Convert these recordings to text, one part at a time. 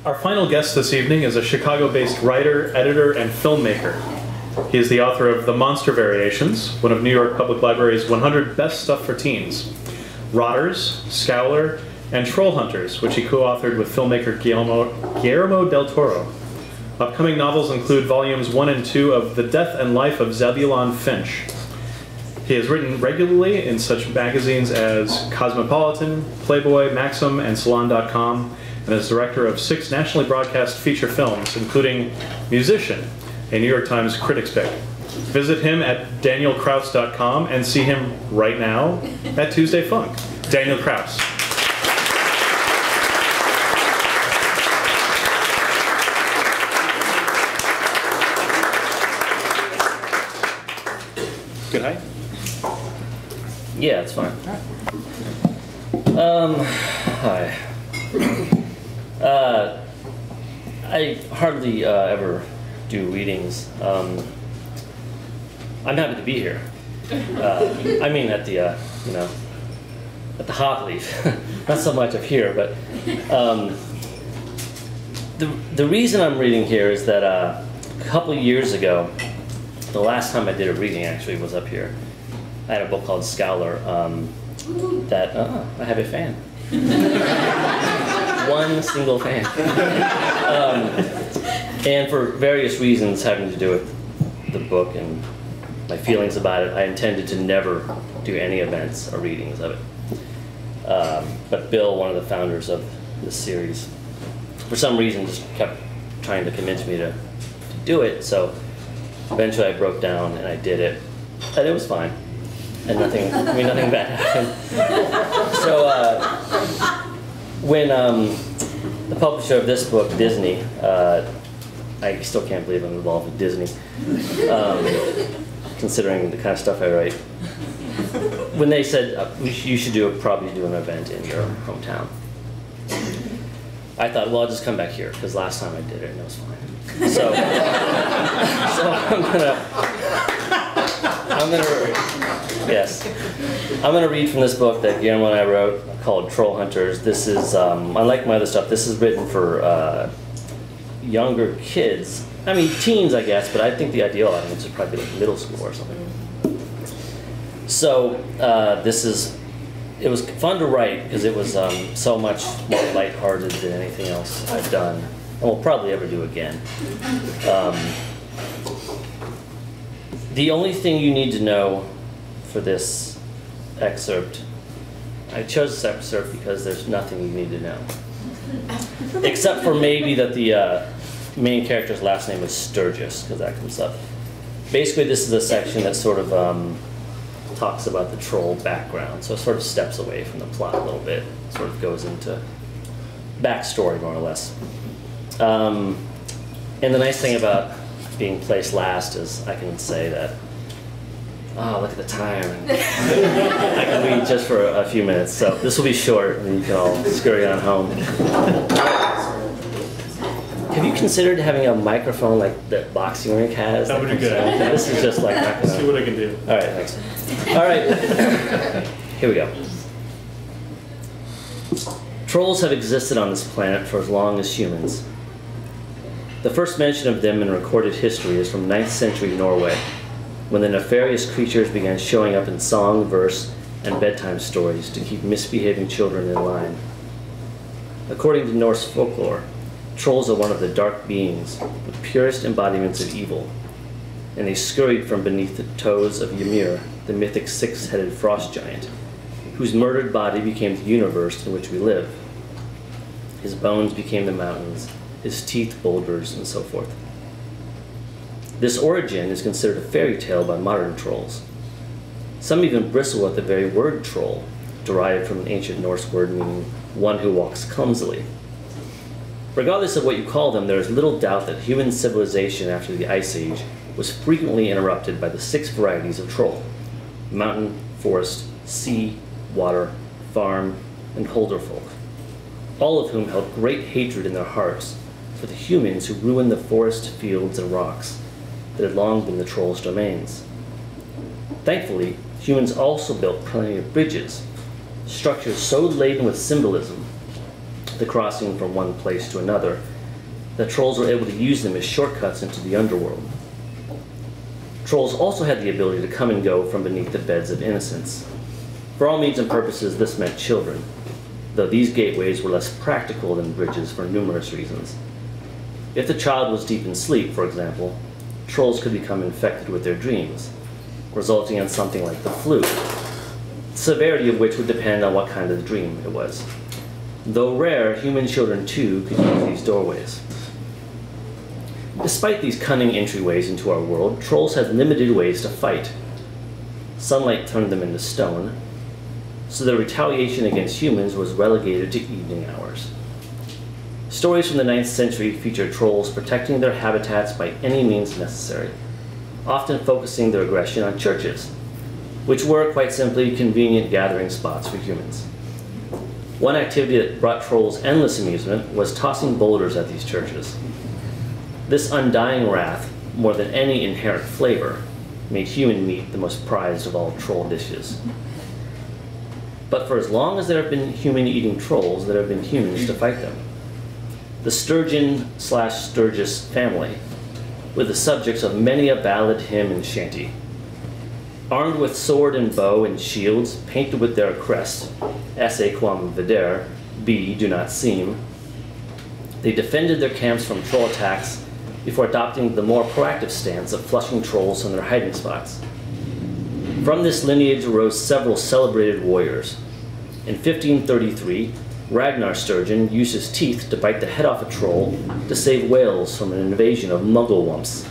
Our final guest this evening is a Chicago-based writer, editor, and filmmaker. He is the author of The Monster Variations, one of New York Public Library's 100 Best Stuff for Teens, Rotters, Scowler, and Trollhunters, which he co-authored with filmmaker Guillermo del Toro. Upcoming novels include volumes 1 and 2 of The Death and Life of Zebulon Finch. He has written regularly in such magazines as Cosmopolitan, Playboy, Maxim, and Salon.com, and is director of 6 nationally broadcast feature films, including Musician, a New York Times Critics Pick. Visit him at danielkraus.com and see him right now at Tuesday Funk. Daniel Kraus. Good height? Yeah, it's fine. Hi. I hardly ever do readings. I'm happy to be here. I mean, at the at the Hop Leaf. Not so much up here, but the reason I'm reading here is that a couple years ago, the last time I did a reading actually was up here. I had a book called Scowler that I have a fan. One single fan. And for various reasons having to do with the book and my feelings about it, I intended to never do any events or readings of it. But Bill, one of the founders of this series, for some reason just kept trying to convince me to do it, so eventually I broke down and I did it, and it was fine. And nothing bad happened. So when the publisher of this book, Disney, I still can't believe I'm involved with Disney, considering the kind of stuff I write. When they said you should probably do an event in your hometown, I thought, well, I'll just come back here because last time I did it and it was fine. So I'm gonna read from this book that Guillermo and I wrote called Trollhunters. This is, unlike my other stuff, this is written for younger kids. I mean, teens, I guess, but I think the ideal audience is probably like middle school or something. So it was fun to write because it was so much more lighthearted than anything else I've done, and will probably ever do again. The only thing you need to know for this excerpt, I chose this excerpt because there's nothing you need to know. Except for maybe that the main character's last name is Sturgis, because that comes up. Basically, this is a section that sort of talks about the troll background, so it sort of steps away from the plot a little bit, sort of goes into backstory, more or less. And the nice thing about being placed last is I can say that, oh, look at the time. And I can read just for a few minutes. So this will be short, and you can all scurry on home. Have you considered having a microphone like that boxing rink has? That would be good. This is just like not gonna... See what I can do. All right, thanks. All right, here we go. Trolls have existed on this planet for as long as humans. The first mention of them in recorded history is from 9th century Norway, when the nefarious creatures began showing up in song, verse, and bedtime stories to keep misbehaving children in line. According to Norse folklore, trolls are one of the dark beings, the purest embodiments of evil, and they scurried from beneath the toes of Ymir, the mythic six-headed frost giant, whose murdered body became the universe in which we live. His bones became the mountains, his teeth boulders, and so forth. This origin is considered a fairy tale by modern trolls. Some even bristle at the very word troll, derived from an ancient Norse word meaning one who walks clumsily. Regardless of what you call them, there is little doubt that human civilization after the Ice Age was frequently interrupted by the 6 varieties of troll: mountain, forest, sea, water, farm, and holderfolk, all of whom held great hatred in their hearts for the humans who ruined the forest, fields, and rocks that had long been the trolls' domains. Thankfully, humans also built plenty of bridges, structures so laden with symbolism the crossing from one place to another, that trolls were able to use them as shortcuts into the underworld. Trolls also had the ability to come and go from beneath the beds of innocence. For all means and purposes, this meant children, though these gateways were less practical than bridges for numerous reasons. If the child was deep in sleep, for example, trolls could become infected with their dreams, resulting in something like the flu, the severity of which would depend on what kind of dream it was. Though rare, human children too could use these doorways. Despite these cunning entryways into our world, trolls had limited ways to fight. Sunlight turned them into stone, so their retaliation against humans was relegated to evening hours. Stories from the 9th century feature trolls protecting their habitats by any means necessary, often focusing their aggression on churches, which were, quite simply, convenient gathering spots for humans. One activity that brought trolls endless amusement was tossing boulders at these churches. This undying wrath, more than any inherent flavor, made human meat the most prized of all troll dishes. But for as long as there have been human-eating trolls, there have been humans to fight them. The Sturgeon/Sturgis family were the subjects of many a ballad, hymn, and shanty. Armed with sword and bow and shields, painted with their crest, esse quam videre, be, do not seem, they defended their camps from troll attacks before adopting the more proactive stance of flushing trolls from their hiding spots. From this lineage arose several celebrated warriors. In 1533, Ragnar Sturgeon used his teeth to bite the head off a troll to save Wales from an invasion of Muggle-wumps.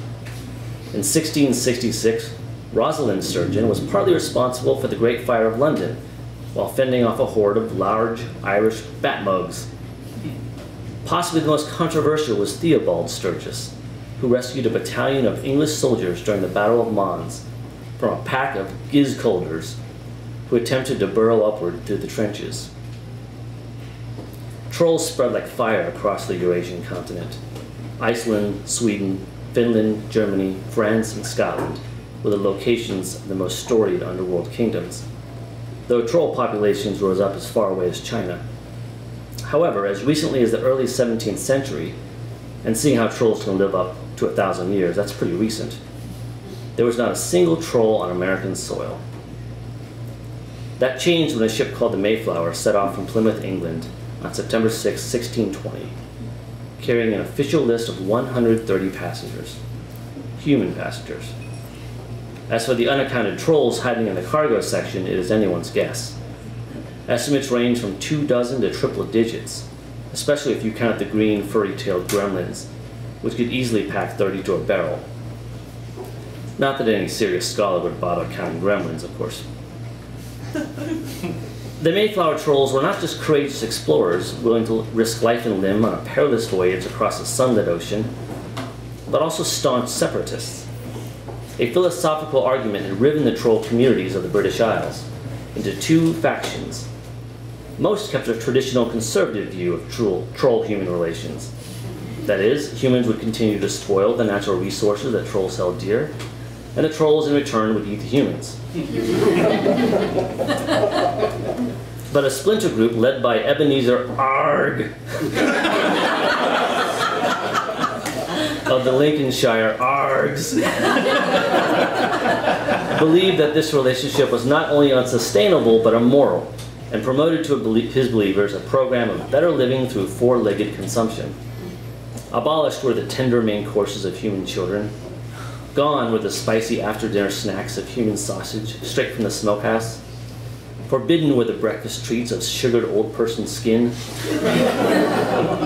In 1666, Rosalind Sturgeon was partly responsible for the Great Fire of London, while fending off a horde of large Irish bat-mugs. Possibly the most controversial was Theobald Sturgis, who rescued a battalion of English soldiers during the Battle of Mons from a pack of gizcolders who attempted to burrow upward through the trenches. Trolls spread like fire across the Eurasian continent. Iceland, Sweden, Finland, Germany, France, and Scotland were the locations of the most storied underworld kingdoms, though troll populations rose up as far away as China. However, as recently as the early 17th century, and seeing how trolls can live up to 1,000 years, that's pretty recent, there was not a single troll on American soil. That changed when a ship called the Mayflower set off from Plymouth, England on September 6, 1620, carrying an official list of 130 passengers, human passengers. As for the unaccounted trolls hiding in the cargo section, it is anyone's guess. Estimates range from 24 to triple digits, especially if you count the green, furry-tailed gremlins, which could easily pack 30 to a barrel. Not that any serious scholar would bother counting gremlins, of course. The Mayflower trolls were not just courageous explorers willing to risk life and limb on a perilous voyage across a sunlit ocean, but also staunch separatists. A philosophical argument had riven the troll communities of the British Isles into two factions. Most kept a traditional conservative view of troll-human relations. That is, humans would continue to spoil the natural resources that trolls held dear, and the trolls in return would eat the humans. But a splinter group led by Ebenezer Arg of the Lincolnshire Args believed that this relationship was not only unsustainable but immoral, and promoted to his believers a program of better living through four-legged consumption. Abolished were the tender main courses of human children. Gone were the spicy after-dinner snacks of human sausage straight from the smokehouse. Forbidden were the breakfast treats of sugared old person skin.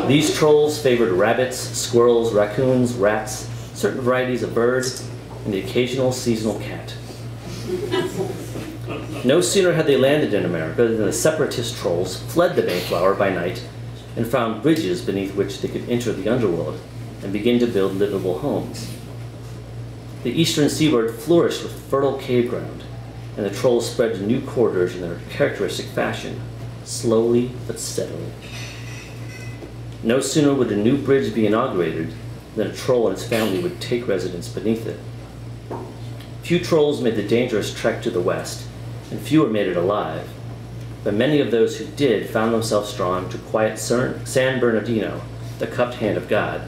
These trolls favored rabbits, squirrels, raccoons, rats, certain varieties of birds, and the occasional seasonal cat. No sooner had they landed in America than the separatist trolls fled the Mayflower by night and found bridges beneath which they could enter the underworld and begin to build livable homes. The eastern seaboard flourished with fertile cave ground, and the trolls spread to new quarters in their characteristic fashion, slowly but steadily. No sooner would a new bridge be inaugurated than a troll and his family would take residence beneath it. Few trolls made the dangerous trek to the west, and fewer made it alive. but many of those who did found themselves drawn to quiet San Bernardino, the cupped hand of God.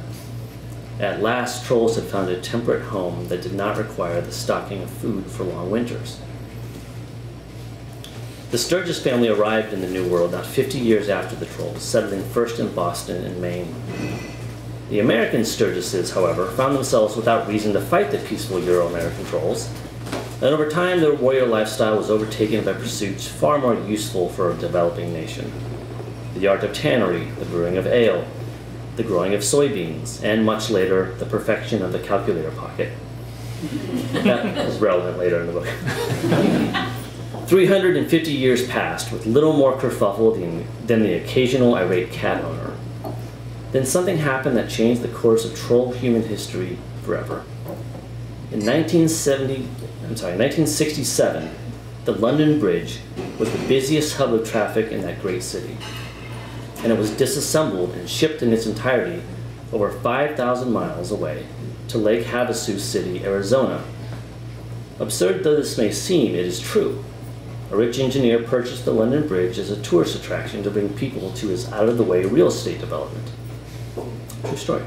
At last, trolls had found a temperate home that did not require the stocking of food for long winters. The Sturgis family arrived in the New World not 50 years after the trolls, settling first in Boston and Maine. The American Sturgises, however, found themselves without reason to fight the peaceful Euro-American trolls, and over time their warrior lifestyle was overtaken by pursuits far more useful for a developing nation. The art of tannery, the brewing of ale, the growing of soybeans, and much later, the perfection of the calculator pocket. That was relevant later in the book. 350 years passed with little more kerfuffle than the occasional irate cat owner. Then something happened that changed the course of troll human history forever. In 1967, the London Bridge was the busiest hub of traffic in that great city, and it was disassembled and shipped in its entirety over 5,000 miles away to Lake Havasu City, Arizona. Absurd though this may seem, it is true. A rich engineer purchased the London Bridge as a tourist attraction to bring people to his out-of-the-way real estate development. True story.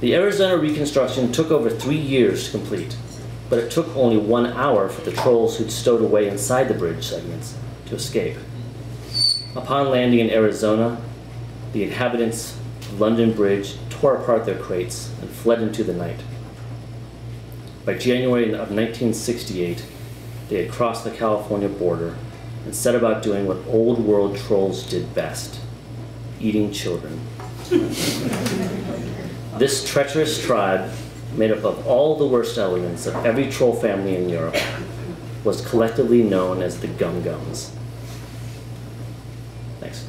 The Arizona reconstruction took over 3 years to complete, but it took only 1 hour for the trolls who'd stowed away inside the bridge segments to escape. Upon landing in Arizona, the inhabitants of London Bridge tore apart their crates and fled into the night. By January of 1968, they had crossed the California border and set about doing what old world trolls did best, eating children. This treacherous tribe, made up of all the worst elements of every troll family in Europe, was collectively known as the Gum Gums. Thanks.